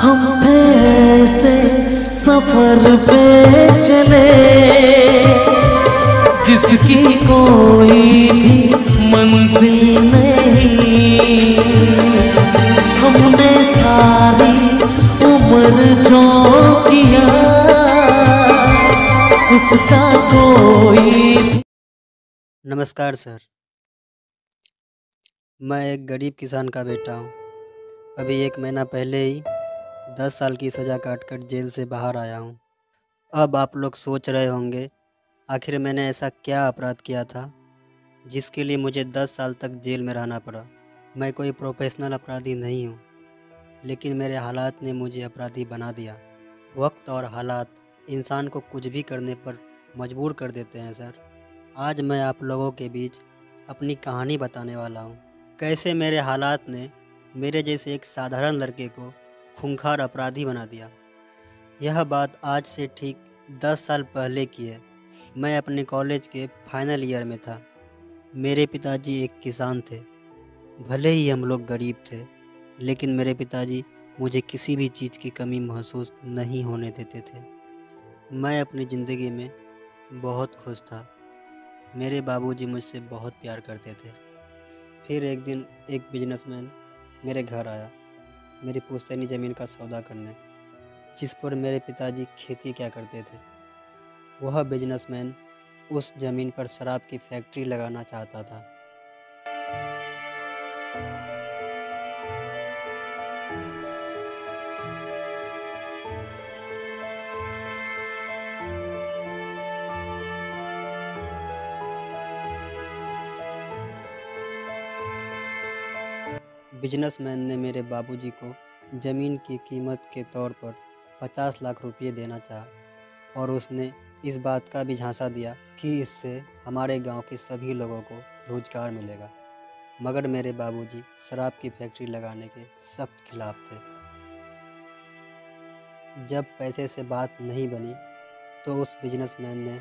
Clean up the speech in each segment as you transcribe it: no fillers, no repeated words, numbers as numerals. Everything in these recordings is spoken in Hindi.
हम ऐसे सफर पे चले जिसकी कोई भी मंजिल नहीं। हमने सारी उम्र जो किया उसका कोई। नमस्कार सर, मैं एक गरीब किसान का बेटा हूँ। अभी 1 महीना पहले ही 10 साल की सज़ा काटकर जेल से बाहर आया हूँ। अब आप लोग सोच रहे होंगे आखिर मैंने ऐसा क्या अपराध किया था जिसके लिए मुझे 10 साल तक जेल में रहना पड़ा। मैं कोई प्रोफेशनल अपराधी नहीं हूँ, लेकिन मेरे हालात ने मुझे अपराधी बना दिया। वक्त और हालात इंसान को कुछ भी करने पर मजबूर कर देते हैं सर। आज मैं आप लोगों के बीच अपनी कहानी बताने वाला हूँ, कैसे मेरे हालात ने मेरे जैसे एक साधारण लड़के को खूंखार अपराधी बना दिया। यह बात आज से ठीक 10 साल पहले की है। मैं अपने कॉलेज के फाइनल ईयर में था। मेरे पिताजी एक किसान थे। भले ही हम लोग गरीब थे, लेकिन मेरे पिताजी मुझे किसी भी चीज़ की कमी महसूस नहीं होने देते थे। मैं अपनी ज़िंदगी में बहुत खुश था। मेरे बाबूजी मुझसे बहुत प्यार करते थे। फिर एक दिन एक बिजनेसमैन मेरे घर आया, मेरी पुश्तैनी ज़मीन का सौदा करने, जिस पर मेरे पिताजी खेती क्या करते थे। वह बिजनेसमैन उस ज़मीन पर शराब की फैक्ट्री लगाना चाहता था। बिजनेसमैन ने मेरे बाबूजी को ज़मीन की कीमत के तौर पर 50 लाख रुपये देना चाहा और उसने इस बात का भी झांसा दिया कि इससे हमारे गांव के सभी लोगों को रोजगार मिलेगा। मगर मेरे बाबूजी शराब की फैक्ट्री लगाने के सख्त खिलाफ थे। जब पैसे से बात नहीं बनी तो उस बिजनेसमैन ने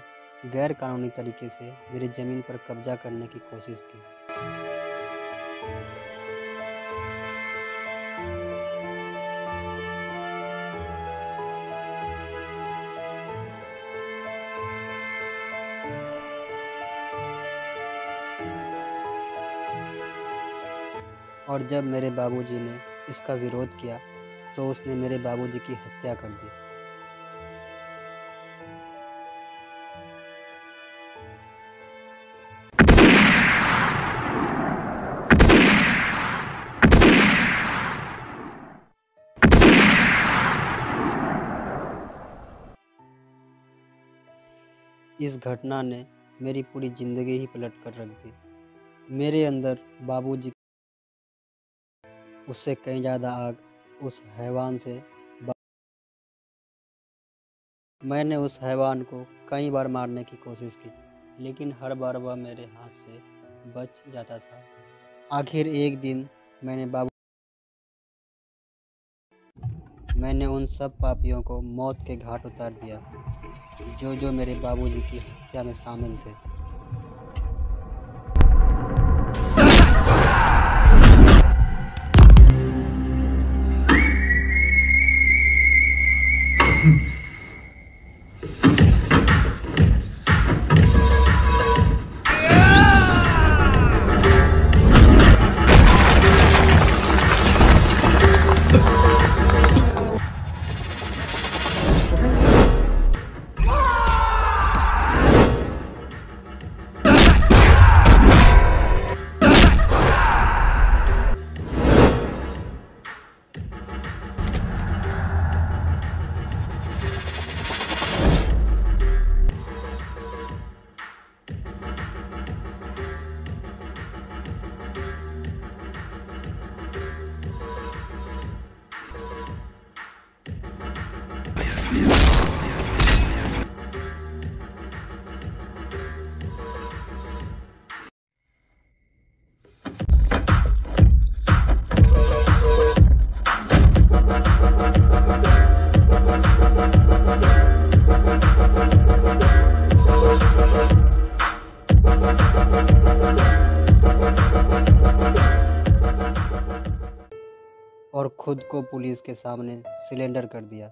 गैर कानूनी तरीके से मेरी ज़मीन पर कब्जा करने की कोशिश की। और जब मेरे बाबूजी ने इसका विरोध किया तो उसने मेरे बाबूजी की हत्या कर दी। इस घटना ने मेरी पूरी ज़िंदगी ही पलट कर रख दी। मेरे अंदर बाबूजी उससे कहीं ज़्यादा आग उस हैवान से। मैंने उस हैवान को कई बार मारने की कोशिश की, लेकिन हर बार वह मेरे हाथ से बच जाता था। आखिर एक दिन मैंने उन सब पापियों को मौत के घाट उतार दिया जो मेरे बाबूजी की हत्या में शामिल थे। और खुद को पुलिस के सामने सिलेंडर कर दिया।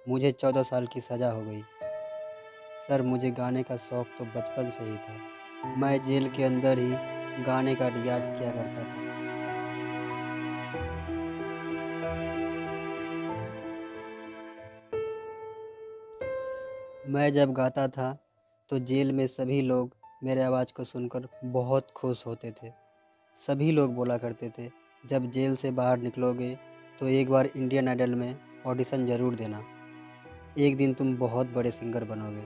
मुझे 14 साल की सज़ा हो गई। सर, मुझे गाने का शौक़ तो बचपन से ही था। मैं जेल के अंदर ही गाने का रियाज किया करता था। मैं जब गाता था तो जेल में सभी लोग मेरे आवाज़ को सुनकर बहुत खुश होते थे। सभी लोग बोला करते थे, जब जेल से बाहर निकलोगे तो एक बार इंडियन आइडल में ऑडिशन ज़रूर देना, एक दिन तुम बहुत बड़े सिंगर बनोगे।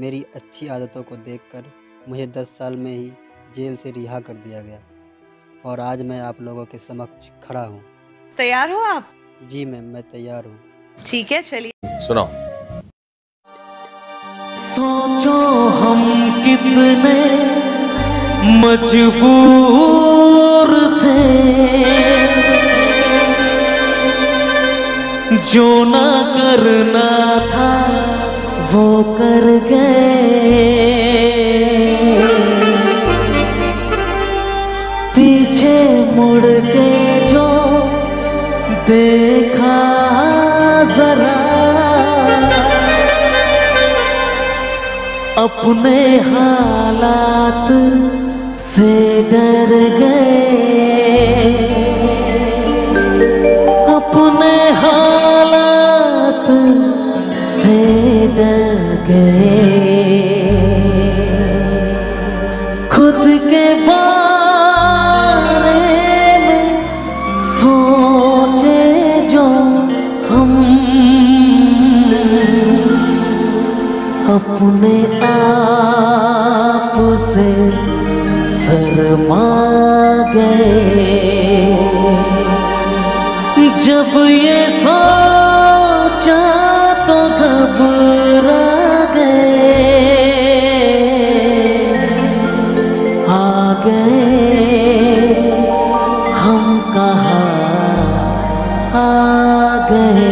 मेरी अच्छी आदतों को देखकर मुझे 10 साल में ही जेल से रिहा कर दिया गया और आज मैं आप लोगों के समक्ष खड़ा हूँ। तैयार हो आप? जी मैम, मैं तैयार हूँ। ठीक है, चलिए सुनाओ। सोचो हम कितने मजबूर थे, जो ना करना था वो कर गए। पीछे मुड़ के जो देखा जरा, अपने हालात से डर गए, अपने हालात से डर गए। खुद के बारे में सोचे जो हम, अपने आप से शर्मा गए। जब ये सोचा तो घबरा गए, आ गए हम कहाँ आ गए।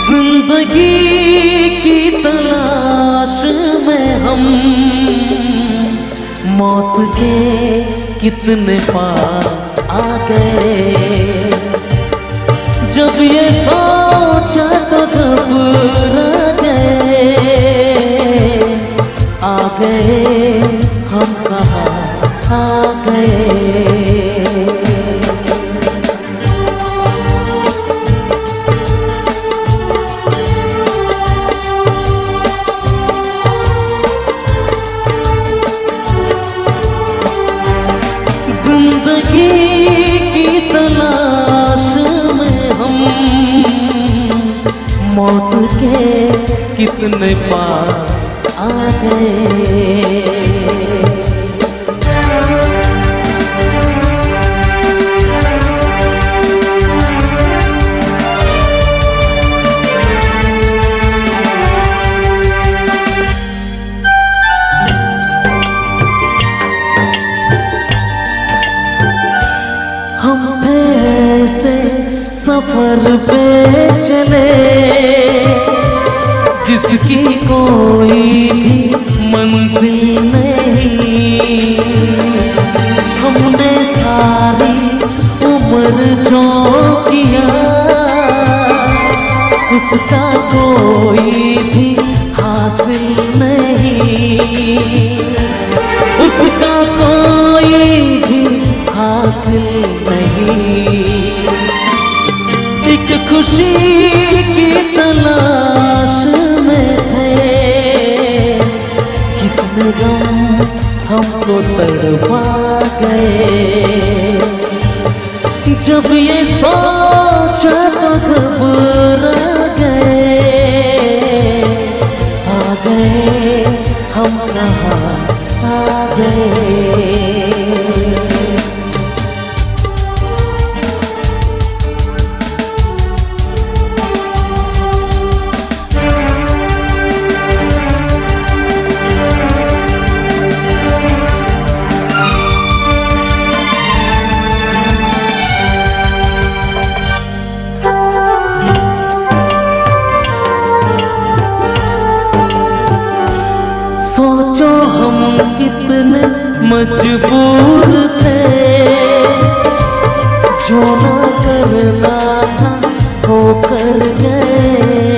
जिंदगी की तलाश में हम मौत के कितने पास आ गए। जब ये सोचा तो घबरा गए, आ गए हम कहाँ आ गए। जिंदगी की तलाश में हम मौत के कितने पास आ गए। हम ऐसे सफर पे चले जिसकी कोई भी मंजिल नहीं। हमने सारी उम्र जो किया उसका कोई भी हासिल नहीं, उसका कोई भी हासिल नहीं। एक खुशी की तलाश में थे, कितने गम हमको तड़पा गए। जब ये सोचा तो घबरा गए, आ गए हम कहाँ आ गए। दूर थे, जो न करना था वो कर गए।